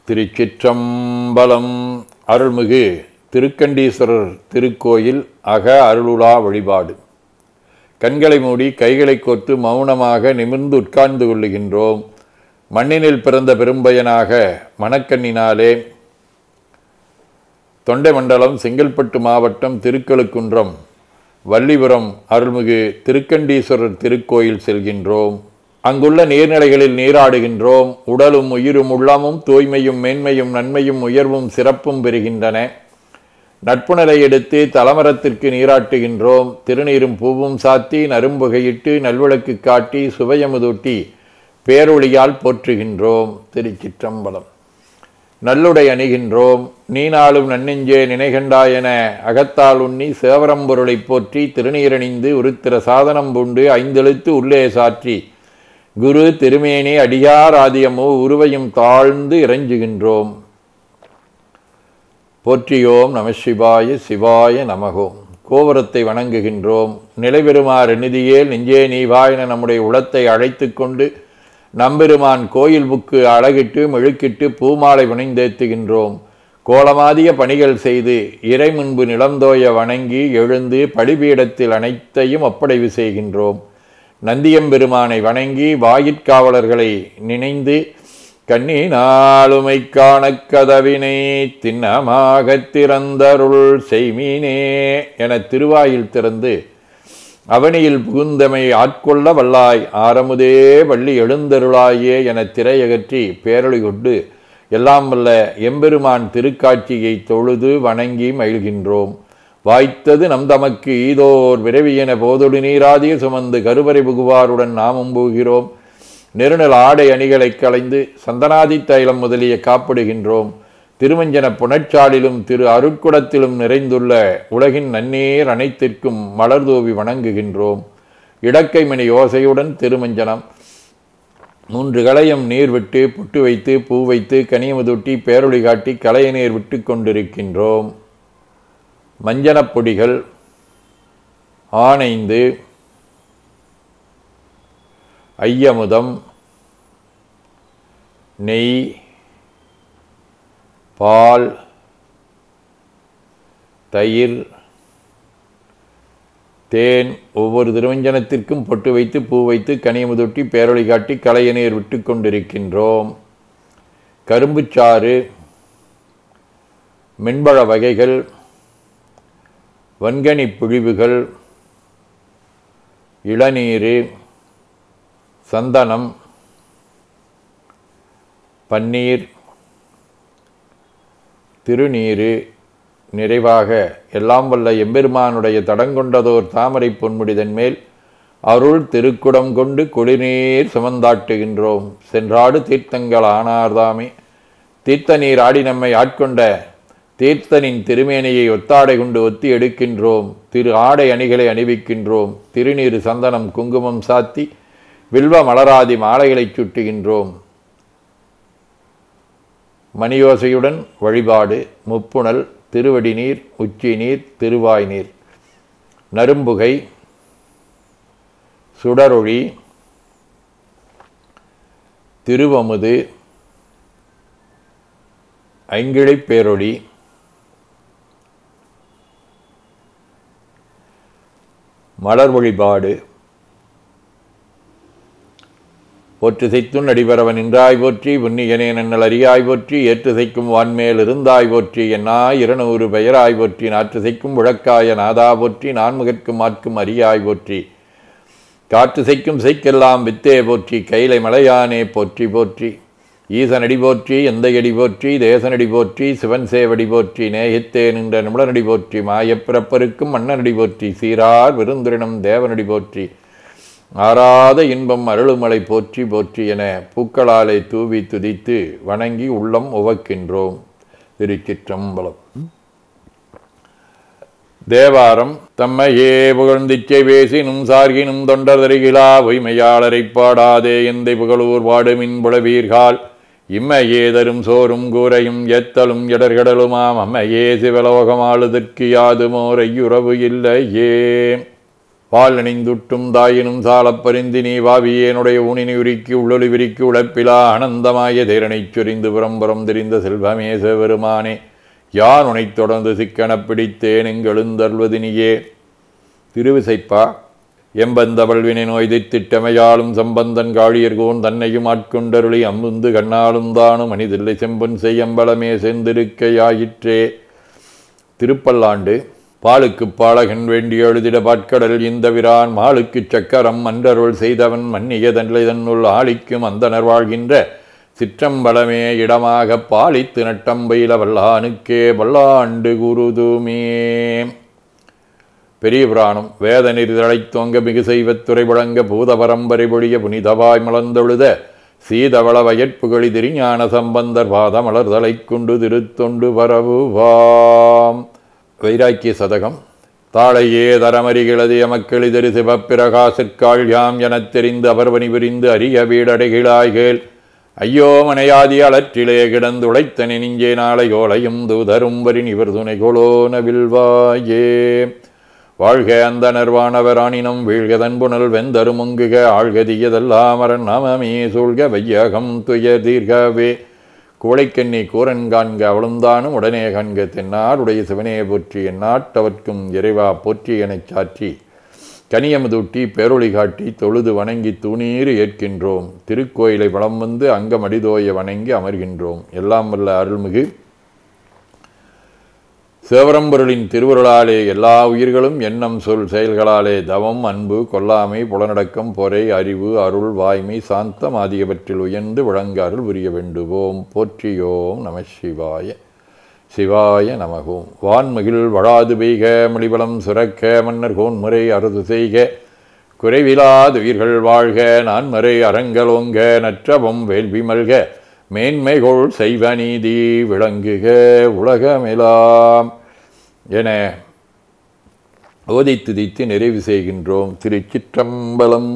திருச்சிற்றம்பலம். அருள்மிகு திருக்கண்டீஸ்வரர் திருக்கோயில் அக அருளுலா வழிபாடு. கண்களை மூடி கைகளை கோர்த்து மௌனமாக நிமிர்ந்து உட்கார்ந்து கொள்ளுகின்றோம். மண்ணினில் பிறந்த பெரும்பயனாக மணக்கண்ணினாலே தொண்டை மண்டலம் செங்கல்பட்டு மாவட்டம் திருக்கழுக்குன்றம் வள்ளிபுரம் அருள்மிகு திருக்கண்டீஸ்வரர் திருக்கோயில் செல்கின்றோம். அங்குள்ள நீர்நிலைகளில் நீராடுகின்றோம். உடலும் உயிரும் உள்ளமும் தூய்மையும் மேன்மையும் நன்மையும் உயர்வும் சிறப்பும் பெறுகின்றன. நட்புணரை எடுத்து தலமரத்திற்கு நீராட்டுகின்றோம். திருநீரும் பூவும் சாத்தி நரும்புகையிட்டு நல்விளக்கு காட்டி சுவையமுதூட்டி பேரொளியால் போற்றுகின்றோம். திருச்சிற்றம்பலம். நல்லுடை அணிகின்றோம். நீ நாளும் நன்னெஞ்சே நினைகண்டாயென அகத்தால் உண்ணி சேவரம்பொருளை போற்றி திருநீரணிந்து உருத்திர சாதனம் பூண்டு ஐந்தெழுத்து உள்ளே சாற்றி குரு திருமேனி அடியார் ஆதியமோ உருவையும் தாழ்ந்து இறைஞ்சுகின்றோம். போற்றியோம் நம சிவாய சிவாய நமகோம். கோபுரத்தை வணங்குகின்றோம். நிலைபெறுமாறு நிதியேல் நெஞ்சே நீவாயென நம்முடைய உளத்தை அழைத்து கொண்டு நம்பெருமான் கோயில் புக்கு அழகிட்டு மெழுக்கிட்டு பூமாலை புனைந்தேத்துகின்றோம். கோலமாதிய பணிகள் செய்து இறை முன்பு நிலந்தோய வணங்கி எழுந்து படிபீடத்தில் அனைத்தையும் ஒப்படைவு செய்கின்றோம். நந்தியம்பெருமானை வணங்கி வாயிற்காவலர்களை நினைந்து கண்ணினாலுமை காணக் கதவினை திண்ணமாகத் திறந்தருள் செய்மீனே என திருவாயில் திறந்து அவனியில் புகுந்தமை ஆட்கொள்ள வல்லாய் ஆரமுதே வள்ளி எழுந்தருளாயே என திரையகற்றி பேரொளி கொண்டு எல்லாம் வல்ல எம்பெருமான் திருக்காட்சியை தொழுது வணங்கி மகிழ்கின்றோம். வாய்த்தது நம் தமக்கு ஈதோர் விரைவியென போதொடு நீராதிய சுமந்து கருவறை புகுவாருடன் நாமும் போகிறோம். நெருநல் ஆடை அணிகளை களைந்து சந்தனாதி தைலம் முதலிய காப்பிடுகின்றோம். திருமஞ்சன புனச்சாலிலும் திரு அருட்குடத்திலும் நிறைந்துள்ள உலகின் நன்னீர் அனைத்திற்கும் மலர்தூவி வணங்குகின்றோம். இடக்கை மணி யோசையுடன் திருமஞ்சனம் 3 களையம் நீர் விட்டு புட்டு வைத்து பூ வைத்து கனியமுதூட்டி பேரொளி காட்டி களைய நீர் விட்டு கொண்டிருக்கின்றோம். மஞ்சனப் பொடிகள் ஆனைந்து ஐயமுதம் நெய் பால் தயிர் தேன் ஒவ்வொரு திருமஞ்சனத்திற்கும் பொட்டு வைத்து பூ வைத்து கனியமுதொட்டி பேரொளி காட்டி களைய நீர் விட்டு கொண்டிருக்கின்றோம். கரும்புச்சாறு மென்பழ வகைகள் வன்கனி புழிவுகள் இளநீர் சந்தனம் பன்னீர் திருநீரு நிறைவாக எல்லாம் வல்ல எம்பெருமானுடைய தடங்கொண்டதோர் தாமரை பொன்முடிதன் மேல் அருள் திருக்குடம் கொண்டு குளிர்நீர் சுமந்தாட்டுகின்றோம். சென்றாடு தீர்த்தங்கள் ஆனார்தாமே தீர்த்த நீர் ஆடி நம்மை ஆட்கொண்ட தீர்த்தனின் திருமேனியை ஒத்தாடை கொண்டு ஒத்தி எடுக்கின்றோம். திரு ஆடை அணிகளை அணிவிக்கின்றோம். திருநீரு சந்தனம் குங்குமம் சாத்தி வில்வ மலராதி மாலைகளை சுட்டுகின்றோம். மணியோசையுடன் வழிபாடு. முப்புணல் திருவடி நீர் உச்சி நீர் திருவாய் நீர் நரும்புகை சுடரொளி திருவமுது ஐங்கிழைப் பேரொளி மலர் வழிபாடு. போற்று செய்த்துன் அடிபரவன் நின்றாய் போற்றி புன்னியனே நன்னல் அறியாய் போற்றி ஏற்று செய்க்கும் வான்மேல் இருந்தாய் போற்றி என்னாய் 200 பெயராய் போற்றி நாற்று செய்க்கும் விளக்காய நாதா போற்றி நான்முகற்கும் ஆட்கும் அறியாய் போற்றி காற்று செய்க்கும் செய்க்கெல்லாம் வித்தே போற்றி கைலை மலையானே போற்றி போற்றி ஈசனடி போற்றி எந்தையடி போற்றி தேசனடி போற்றி சிவன் சேவடி போற்றி நேயத்தே நின்ற நிமிடனடி போற்றி மாயப்பிறப்பருக்கும் மன்னனடி போற்றி சீரார் விருந்துரினம் தேவனடி போற்றி ஆராத இன்பம் அருளுமலை போற்றி போற்றி என பூக்களாலை தூவி துதித்து வணங்கி உள்ளம் உவக்கின்றோம். திருச்சிற்றம்பலம். தேவாரம். தம்மையே புகழ்ந்திச்சை பேசினும் சார்கினும் தொண்டர் தருகிலா பொய்மையாளரை பாடாதே எந்தை புகழூர் வாடுமின் புலவீர்கள் இம்மையே தரும் சோறும் கூரையும் எத்தலும் இடர்கடலுமாம் அம்மையே சிவலோகமாளுதற்கு யாதுமோர் ஐயுறவு இல்லையே. பால் நினைந்துட்டும் தாயினும் சாலப் பரிந்தி நீ வாவியேனுடைய ஊனினி உரிக்கி உள்ளொளி விரிக்கு உழப்பிலா ஆனந்தமாய தேரனைச் சொரிந்து புறம்புறம் தெரிந்த செல்வமே சிவபெருமானே யார் உனைத் தொடர்ந்து சிக்கனப் பிடித்தேன் எங்கெழுந்தருள்வதினியே. திருவிசைப்பா. எம்பந்தவள்வினை நோய்தை திட்டமையாலும் சம்பந்தன் காழியர்கோன் தன்னையும் ஆட்கொண்டருளி அம்புந்து கண்ணாலும் தானும் மனிதில்லை செம்பொன் செய்யம்பலமே செந்திருக்கையாயிற்றே. திருப்பல்லாண்டு. பாலுக்குப் பாலகன் வேண்டி எழுதிட பாட்கடல் இந்த விரான் மாலுக்குச் சக்கரம் அன்றருள் செய்தவன் மன்னிய தன்னை தன்னுள் ஆளிக்கும் அந்தனர் வாழ்கின்ற சிற்றம்பலமே இடமாகப் பாலித்து நட்டம்பயில வல்லானுக்கே பல்லாண்டு குருதுமே. பெரிய புராணம். வேத நெறிதழைத் தோங்க மிகு செய்வத் துறை முழங்க பூத பரம்பரை பொழிய புனிதவாய் மலர்ந்தொழுத சீதவள வயற்புகழி திருஞான சம்பந்தர் பாத மலர்தலை கொண்டு திருத்தொண்டு பரவுவாம். வைராக்கிய சதகம். தாளையே தரமறிகளது எமக்களிதரு சிவப்பிரகாசற்காள் யாம் எனத் தெரிந்து அவர்வனி புரிந்து அரிய வீடடைகிழாய்கேள் ஐயோ மனையாதி அலற்றிலே கிடந்துழைத்தனி நெஞ்சே நாளை ஓலையும் தூதரும் வரின் இவர் துணைகொளோ நவில்வாயே. வாழ்க அந்த நர்வானவராணினம் வீழ்க தன்புணல் வெந்தருமுங்குக ஆழ்கதியதெல்லாமரன் நாமமே சூழ்க வையகம் துய தீர்கவே. கோழைக்கண்ணி கூரன் காண்க அவளுந்தானும் உடனே காண்க தென்னாடுடைய சிவனே போற்றி எந்நாட்டவர்க்கும் இறைவா போற்றி எனச் சாற்றி கனியமுதூட்டி பேரொளி காட்டி தொழுது வணங்கி தூணீறு ஏற்கின்றோம். திருக்கோயிலை வலம் வந்து அங்கமடிதோய வணங்கி அமர்கின்றோம். எல்லாம் வல்ல அருள்மிகு சிவபரம்பொருளின் திருவருளாலே எல்லா உயிர்களும் எண்ணம் சொல் செயல்களாலே தவம் அன்பு கொல்லாமை புலனடக்கம் பொறை அறிவு அருள் வாய்மை சாந்தம் ஆகியவற்றில் உயர்ந்து விளங்க அருள் புரிய வேண்டுவோம். போற்றியோம் நம சிவாய. சிவாய நமகோம். வான்மகிழ் வழாது பெய்க மணிபலம் சுரக்க மன்னர் கோன்முறை அறுது செய்க குறைவிலாது உயிர்கள் வாழ்க நான்மறை அறங்கலோங்க நற்றவம் வேள்வி மல்க மேன்மைகோள் செய்வ நீதி விளங்குக உலகமெலாம் என ஓதித்துதித்து நிறைவு செய்கின்றோம். திருச்சிற்றம்பலம்.